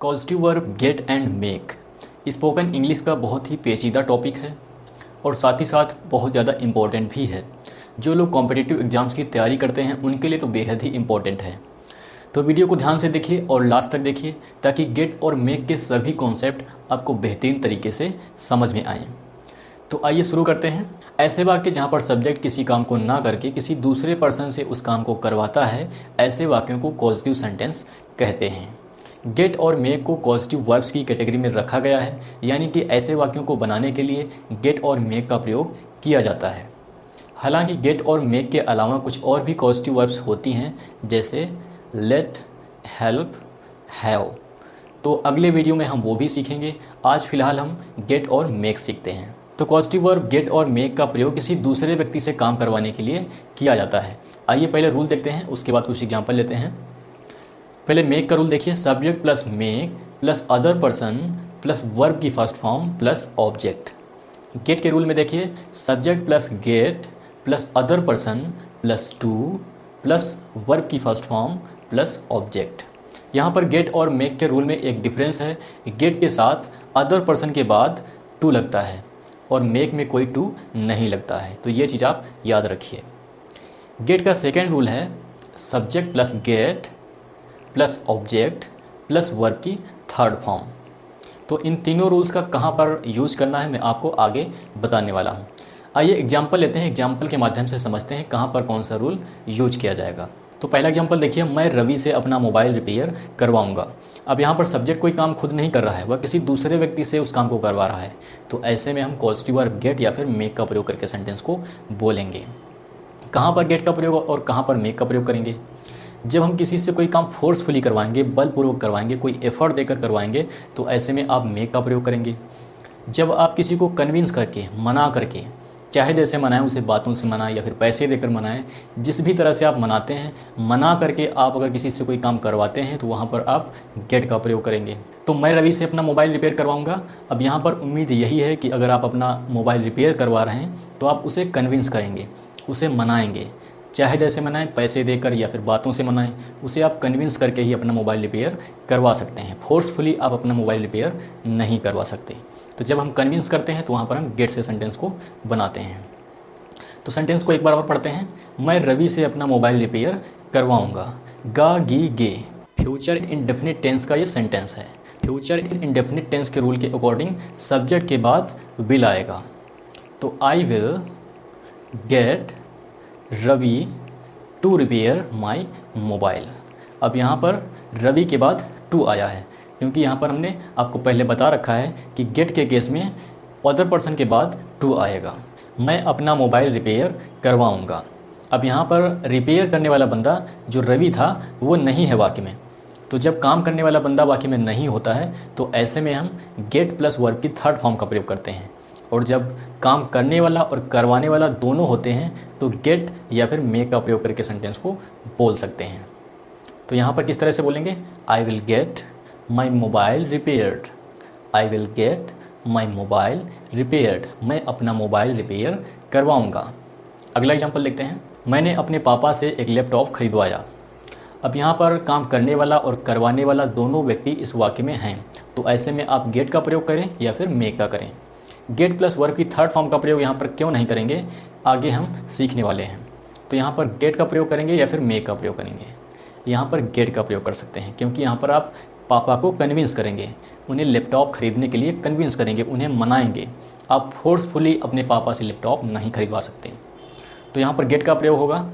Causative verb get and make spoken English का बहुत ही पेचीदा टॉपिक है और साथ ही साथ बहुत ज़्यादा इम्पोर्टेंट भी है। जो लोग कॉम्पिटिटिव एग्ज़ाम्स की तैयारी करते हैं उनके लिए तो बेहद ही इम्पोर्टेंट है। तो वीडियो को ध्यान से देखिए और लास्ट तक देखिए ताकि गेट और मेक के सभी कॉन्सेप्ट आपको बेहतरीन तरीके से समझ में आएँ। तो आइए शुरू करते हैं। ऐसे वाक्य जहाँ पर सब्जेक्ट किसी काम को ना करके किसी दूसरे पर्सन से उस काम को करवाता है, ऐसे वाक्यों को कॉजेटिव सेंटेंस कहते हैं। गेट और मेक को कॉजेटिव वर्ब्स की कैटेगरी में रखा गया है, यानी कि ऐसे वाक्यों को बनाने के लिए गेट और मेक का प्रयोग किया जाता है। हालांकि गेट और मेक के अलावा कुछ और भी कॉजेटिव वर्ब्स होती हैं, जैसे लेट, हेल्प, हैव। तो अगले वीडियो में हम वो भी सीखेंगे। आज फिलहाल हम गेट और मेक सीखते हैं। तो कॉजेटिव वर्ब गेट और मेक का प्रयोग किसी दूसरे व्यक्ति से काम करवाने के लिए किया जाता है। आइए पहले रूल देखते हैं, उसके बाद कुछ एग्जाम्पल लेते हैं। पहले मेक का रूल देखिए, subject plus make plus other person plus verb की first form plus object. Get के रूल में देखिए, subject plus get plus other person plus to plus verb की फर्स्ट फॉर्म प्लस ऑब्जेक्ट। यहाँ पर गेट और मेक के रूल में एक डिफरेंस है। गेट के साथ अदर पर्सन के बाद टू लगता है और मेक में कोई टू नहीं लगता है, तो ये चीज़ आप याद रखिए। गेट का सेकेंड रूल है subject plus get plus object plus verb की थर्ड फॉर्म। तो इन तीनों रूल्स का कहाँ पर यूज़ करना है मैं आपको आगे बताने वाला हूँ। आइए एग्जाम्पल लेते हैं, एग्जाम्पल के माध्यम से समझते हैं कहाँ पर कौन सा रूल यूज किया जाएगा। तो पहला एग्जाम्पल देखिए, मैं रवि से अपना मोबाइल रिपेयर करवाऊंगा। अब यहाँ पर सब्जेक्ट कोई काम खुद नहीं कर रहा है, वह किसी दूसरे व्यक्ति से उस काम को करवा रहा है। तो ऐसे में हम कॉजेटिव वर्ब गेट या फिर मेक का प्रयोग करके सेंटेंस को बोलेंगे। कहाँ पर गेट का प्रयोग और कहाँ पर मेक का प्रयोग करेंगे? जब हम किसी से कोई काम फोर्सफुली करवाएंगे, बलपूर्वक करवाएंगे, कोई एफर्ट देकर करवाएंगे, तो ऐसे में आप मेक का प्रयोग करेंगे। जब आप किसी को कन्विंस करके, मना करके, चाहे जैसे मनाएं, उसे बातों से मनाएं या फिर पैसे देकर मनाएं, जिस भी तरह से आप मनाते हैं, मना करके आप अगर किसी से कोई काम करवाते हैं तो वहाँ पर आप गेट का प्रयोग करेंगे। तो मैं रवि से अपना मोबाइल रिपेयर करवाऊंगा। अब यहाँ पर उम्मीद यही है कि अगर आप अपना मोबाइल रिपेयर करवा रहे हैं तो आप उसे कन्विंस करेंगे, उसे मनाएंगे, चाहे जैसे मनाएं, पैसे देकर या फिर बातों से मनाएं, उसे आप कन्विंस करके ही अपना मोबाइल रिपेयर करवा सकते हैं। फोर्सफुली आप अपना मोबाइल रिपेयर नहीं करवा सकते। तो जब हम कन्विंस करते हैं तो वहाँ पर हम गेट से सेंटेंस को बनाते हैं। तो सेंटेंस को एक बार और पढ़ते हैं। मैं रवि से अपना मोबाइल रिपेयर करवाऊंगा। गा गी गे फ्यूचर इंडेफिनिट टेंस का ये सेंटेंस है। फ्यूचर इंडेफिनिट टेंस के रूल के अकॉर्डिंग सब्जेक्ट के बाद विल आएगा। तो I will get Ravi to repair my mobile. अब यहाँ पर रवि के बाद टू आया है, क्योंकि यहाँ पर हमने आपको पहले बता रखा है कि गेट के केस में अदर पर्सन के बाद टू आएगा। मैं अपना मोबाइल रिपेयर करवाऊँगा। अब यहाँ पर रिपेयर करने वाला बंदा जो रवि था वो नहीं है वाक्य में। तो जब काम करने वाला बंदा वाक्य में नहीं होता है तो ऐसे में हम गेट प्लस वर्ब की थर्ड फॉर्म का प्रयोग करते हैं। और जब काम करने वाला और करवाने वाला दोनों होते हैं तो गेट या फिर मेक का प्रयोग करके सेंटेंस को बोल सकते हैं। तो यहाँ पर किस तरह से बोलेंगे? आई will get my mobile repaired. I will get my mobile repaired. मैं अपना मोबाइल रिपेयर करवाऊँगा। अगला एग्जाम्पल देखते हैं। मैंने अपने पापा से एक लैपटॉप खरीदवाया। अब यहाँ पर काम करने वाला और करवाने वाला दोनों व्यक्ति इस वाक्य में हैं, तो ऐसे में आप गेट का प्रयोग करें या फिर मेक का करें। गेट प्लस वर्ब की थर्ड फॉर्म का प्रयोग यहाँ पर क्यों नहीं करेंगे, आगे हम सीखने वाले हैं। तो यहाँ पर गेट का प्रयोग करेंगे या फिर मेक का प्रयोग करेंगे? यहाँ पर गेट का प्रयोग कर सकते हैं, क्योंकि यहाँ पर आप पापा को कन्विंस करेंगे, उन्हें लैपटॉप खरीदने के लिए कन्विंस करेंगे, उन्हें मनाएंगे। आप फोर्सफुली अपने पापा से लैपटॉप नहीं खरीदवा सकते। तो यहाँ पर गेट का प्रयोग होगा।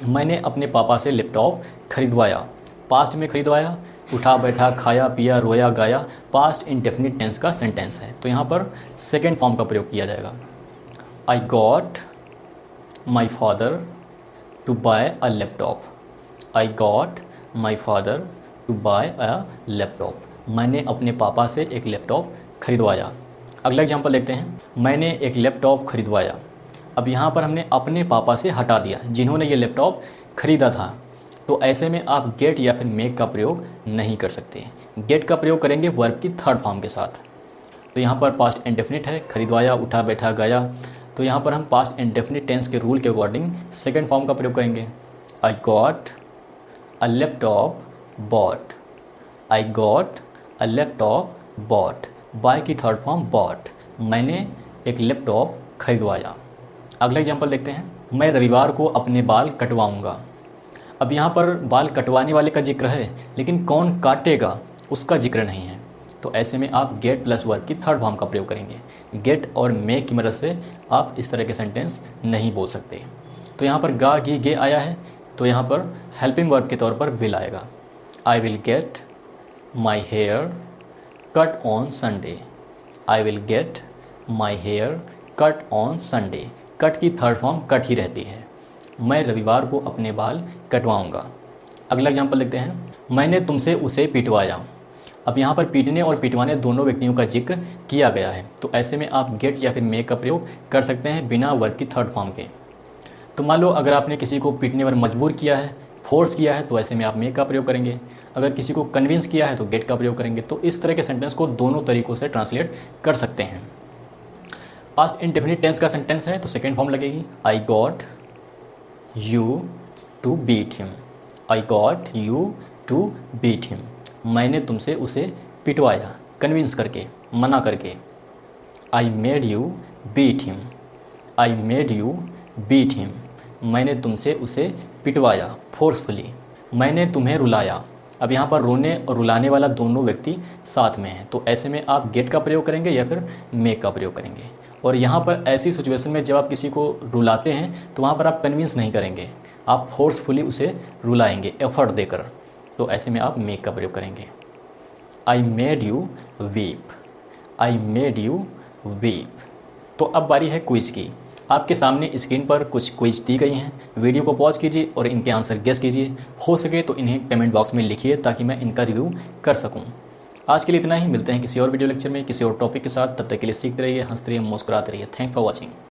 मैंने अपने पापा से लैपटॉप खरीदवाया। पास्ट में खरीदवाया, उठा बैठा, खाया पिया, रोया गाया, पास्ट इंडेफिनिट टेंस का सेंटेंस है। तो यहाँ पर सेकेंड फॉर्म का प्रयोग किया जाएगा। I got my father to buy a laptop. I got my father to buy a laptop. मैंने अपने पापा से एक लैपटॉप खरीदवाया। अगला एग्जाम्पल देखते हैं। मैंने एक लैपटॉप खरीदवाया। अब यहाँ पर हमने अपने पापा से हटा दिया जिन्होंने ये लैपटॉप खरीदा था। तो ऐसे में आप गेट या फिर मेक का प्रयोग नहीं कर सकते। गेट का प्रयोग करेंगे वर्ब की थर्ड फॉर्म के साथ। तो यहाँ पर पास्ट इंडेफिनिट है, खरीदवाया, उठा बैठा, गया। तो यहाँ पर हम पास्ट इंडेफिनिट टेंस के रूल के अकॉर्डिंग सेकेंड फॉर्म का प्रयोग करेंगे। I got a laptop bought. I got a laptop bought, buy की थर्ड फॉर्म बॉट, मैंने एक लैपटॉप खरीदवाया। अगला एग्जाम्पल देखते हैं, मैं रविवार को अपने बाल कटवाऊंगा। अब यहाँ पर बाल कटवाने वाले का जिक्र है, लेकिन कौन काटेगा उसका जिक्र नहीं है। तो ऐसे में आप गेट प्लस वर्ब की थर्ड फॉर्म का प्रयोग करेंगे। गेट और मेक की मदद से आप इस तरह के सेंटेंस नहीं बोल सकते। तो यहाँ पर गा गी गे आया है, तो यहाँ पर हेल्पिंग वर्ब के तौर पर विल आएगा। I will get my hair cut on Sunday. I will get my hair cut on Sunday. Cut की थर्ड फॉर्म कट ही रहती है। मैं रविवार को अपने बाल कटवाऊंगा। अगला एग्जाम्पल देखते हैं, मैंने तुमसे उसे पिटवाया। अब यहाँ पर पीटने और पिटवाने दोनों व्यक्तियों का जिक्र किया गया है, तो ऐसे में आप गेट या फिर मेक का प्रयोग कर सकते हैं बिना वर्ब की थर्ड फॉर्म के। तो मान लो अगर आपने किसी को पीटने पर मजबूर किया है, फोर्स किया है, तो ऐसे में आप मेक का प्रयोग करेंगे। अगर किसी को कन्विंस किया है तो गेट का प्रयोग करेंगे। तो इस तरह के सेंटेंस को दोनों तरीकों से ट्रांसलेट कर सकते हैं। पास्ट इंडेफिनिट टेंस का सेंटेंस है तो सेकेंड फॉर्म लगेगी, I got you to beat him. I got you to beat him, मैंने तुमसे उसे पिटवाया, कन्विंस करके, मना करके। I made you beat him. I made you beat him, मैंने तुमसे उसे पिटवाया, फोर्सफुली। मैंने तुम्हें रुलाया। अब यहाँ पर रोने और रुलाने वाला दोनों व्यक्ति साथ में हैं, तो ऐसे में आप गेट का प्रयोग करेंगे या फिर मेक का प्रयोग करेंगे। और यहाँ पर ऐसी सिचुएशन में जब आप किसी को रुलाते हैं तो वहाँ पर आप कन्विंस नहीं करेंगे, आप फोर्सफुली उसे रुलाएंगे एफर्ट देकर। तो ऐसे में आप मेक का प्रयोग करेंगे। आई made you weep. I made you weep. तो अब बारी है क्विज की। आपके सामने स्क्रीन पर कुछ क्विज दी गई हैं, वीडियो को पॉज कीजिए और इनके आंसर गेस कीजिए। हो सके तो इन्हें कमेंट बॉक्स में लिखिए ताकि मैं इनका रिव्यू कर सकूं। आज के लिए इतना ही, मिलते हैं किसी और वीडियो लेक्चर में किसी और टॉपिक के साथ। तब तक के लिए सीखते रहिए, हंसते रहिए, मुस्कुराते रहिए। Thanks for watching.